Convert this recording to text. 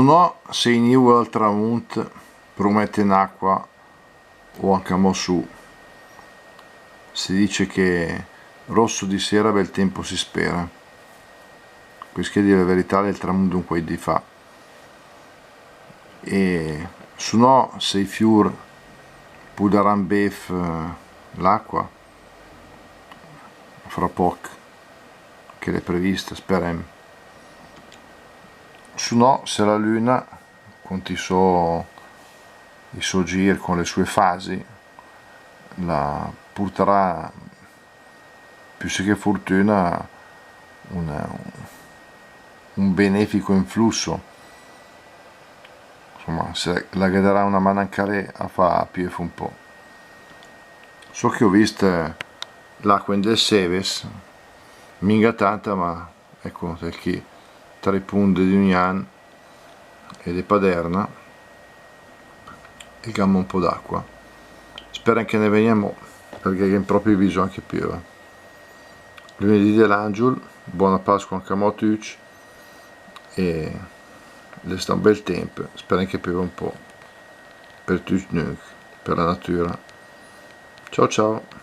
no se in New al tramunt promette in acqua o anche a su. Si dice che rosso di sera bel tempo si spera. Questo è dire la verità del tramunt un quei di fa. E su no se i fior puderan bef l'acqua fra poco che l'è prevista, speriamo. Su no se la luna con i suoi giri con le sue fasi la porterà più che fortuna un benefico influsso, insomma se la darà una manancare a fa più un po'. So che ho visto l'acqua in del Seves minga tanta, ma ecco perché tra i punti di Unian e di Paderna e gamma un po' d'acqua, spero che ne veniamo perché in proprio viso anche piove. Lunedì dell'Angel, buona Pasqua anche a Motuc e le sta un bel tempo, spero che piove un po' per tutti noi, per la natura. Ciao ciao.